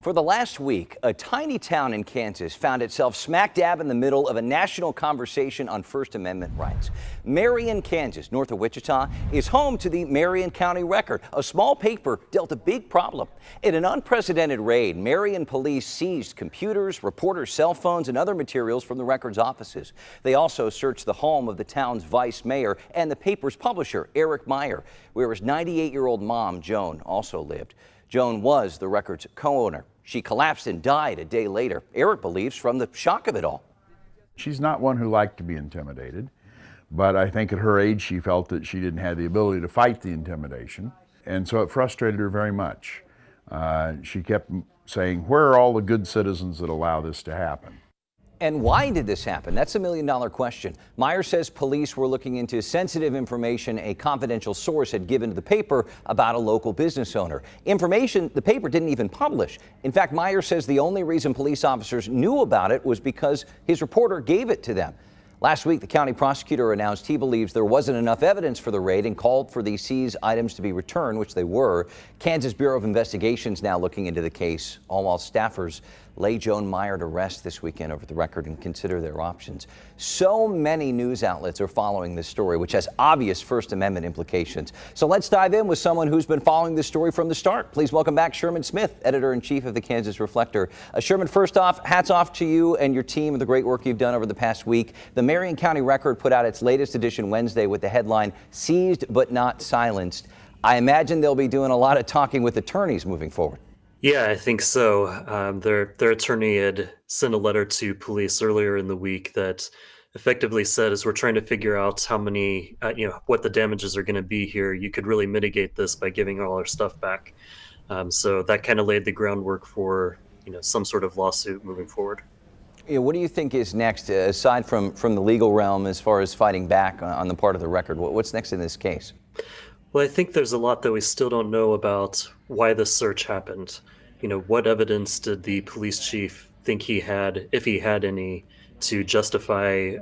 For the last week, a tiny town in Kansas found itself smack dab in the middle of a national conversation on First Amendment rights. Marion, Kansas, north of Wichita, is home to the Marion County Record. A small paper dealt a big problem. In an unprecedented raid, Marion police seized computers, reporters' cell phones, and other materials from the Record's offices. They also searched the home of the town's vice mayor and the paper's publisher, Eric Meyer, where his 98-year-old mom, Joan, also lived. Joan was the Record's co-owner. She collapsed and died a day later. Eric believes from the shock of it all. She's not one who liked to be intimidated, but I think at her age she felt that she didn't have the ability to fight the intimidation, and so it frustrated her very much. She kept saying, where are all the good citizens that allow this to happen? And why did this happen? That's a million-dollar question. Meyer says police were looking into sensitive information a confidential source had given to the paper about a local business owner. Information the paper didn't even publish. In fact, Meyer says the only reason police officers knew about it was because his reporter gave it to them. Last week, the county prosecutor announced he believes there wasn't enough evidence for the raid and called for the seized items to be returned, which they were. Kansas Bureau of Investigations now looking into the case, all while staffers lay Joan Meyer to rest this weekend over the Record and consider their options. So many news outlets are following this story, which has obvious First Amendment implications. So let's dive in with someone who's been following this story from the start. Please welcome back Sherman Smith, editor-in-chief of the Kansas Reflector. Sherman, first off, hats off to you and your team and the great work you've done over the past week. The Marion County Record put out its latest edition Wednesday with the headline, "Seized but Not Silenced." I imagine they'll be doing a lot of talking with attorneys moving forward. Yeah, I think so. Their attorney had sent a letter to police earlier in the week that effectively said, as we're trying to figure out how many, what the damages are going to be here, you could really mitigate this by giving all our stuff back. So that kind of laid the groundwork for, some sort of lawsuit moving forward. What do you think is next, aside from the legal realm, as far as fighting back on the part of the Record? What's next in this case? Well, I think there's a lot that we still don't know about why this search happened. What evidence did the police chief think he had, if he had any, to justify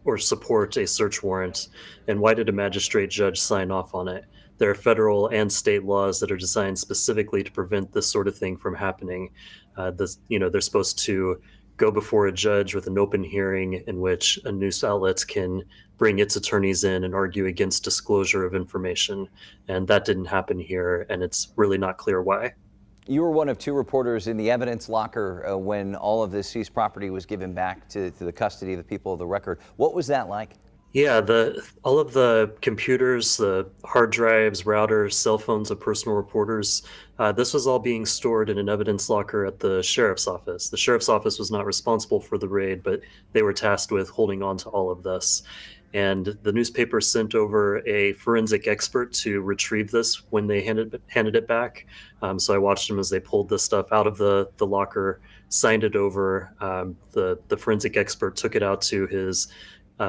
or support a search warrant? And why did a magistrate judge sign off on it? There are federal and state laws that are designed specifically to prevent this sort of thing from happening. They're supposed to go before a judge with an open hearing in which a news outlet can bring its attorneys in and argue against disclosure of information. And that didn't happen here, and it's really not clear why. You were one of two reporters in the evidence locker when all of this seized property was given back to the custody of the people of the Record. What was that like? Yeah, all of the computers, the hard drives, routers, cell phones of personal reporters, this was all being stored in an evidence locker at the sheriff's office. The sheriff's office was not responsible for the raid, but they were tasked with holding on to all of this. And the newspaper sent over a forensic expert to retrieve this when they handed it back. So I watched them as they pulled this stuff out of the locker, signed it over. The forensic expert took it out to his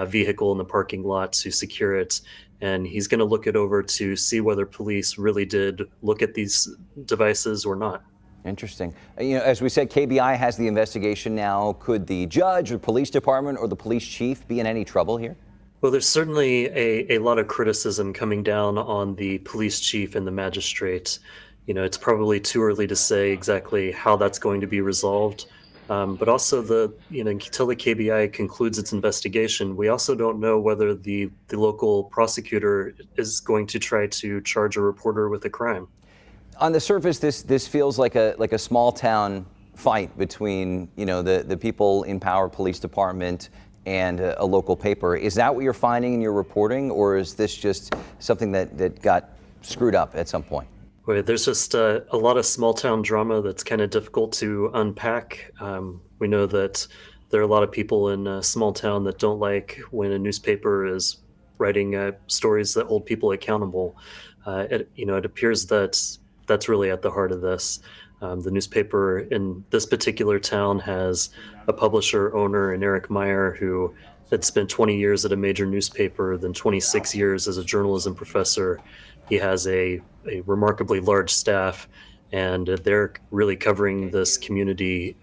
vehicle in the parking lot to secure it, and he's going to look it over to see whether police really did look at these devices or not. Interesting. As we said, KBI has the investigation now. Could the judge or police department or the police chief be in any trouble here? Well, there's certainly a lot of criticism coming down on the police chief and the magistrate. It's probably too early to say exactly how that's going to be resolved. But also until the KBI concludes its investigation, we also don't know whether the local prosecutor is going to try to charge a reporter with a crime. On the surface, this feels like a small town fight between the people in power, police department, and a local paper. Is that what you're finding in your reporting, or is this just something that got screwed up at some point? There's just a lot of small town drama that's kind of difficult to unpack. We know that there are a lot of people in a small town that don't like when a newspaper is writing stories that hold people accountable. It appears that that's really at the heart of this. The newspaper in this particular town has a publisher owner in Eric Meyer who had spent 20 years at a major newspaper, then 26 years as a journalism professor. He has a remarkably large staff, and they're really covering this community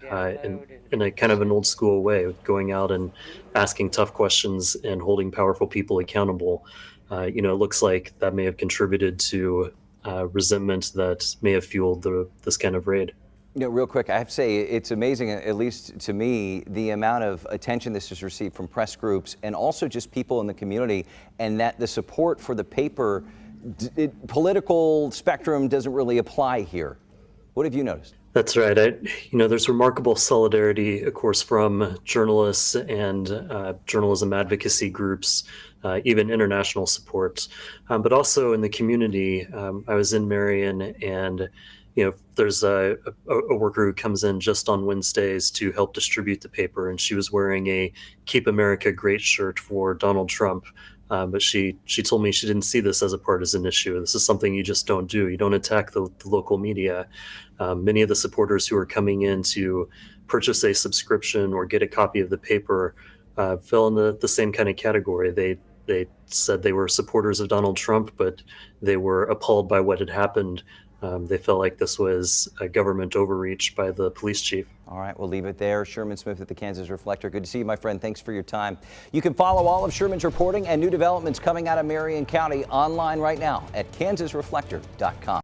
in a kind of an old school way, going out and asking tough questions and holding powerful people accountable. It looks like that may have contributed to resentment that may have fueled this kind of raid. You know, real quick, I have to say it's amazing, at least to me, the amount of attention this has received from press groups and also just people in the community, and that the support for the paper, political spectrum doesn't really apply here. What have you noticed? That's right. There's remarkable solidarity, of course, from journalists and journalism advocacy groups, even international support, but also in the community. I was in Marion, and there's a worker who comes in just on Wednesdays to help distribute the paper, and she was wearing a "Keep America Great" shirt for Donald Trump. But she told me she didn't see this as a partisan issue. This is something you just don't do. You don't attack the local media. Many of the supporters who are coming in to purchase a subscription or get a copy of the paper fell in the same kind of category. They said they were supporters of Donald Trump, but they were appalled by what had happened. They felt like this was a government overreach by the police chief. All right, we'll leave it there. Sherman Smith at the Kansas Reflector. Good to see you, my friend. Thanks for your time. You can follow all of Sherman's reporting and new developments coming out of Marion County online right now at kansasreflector.com.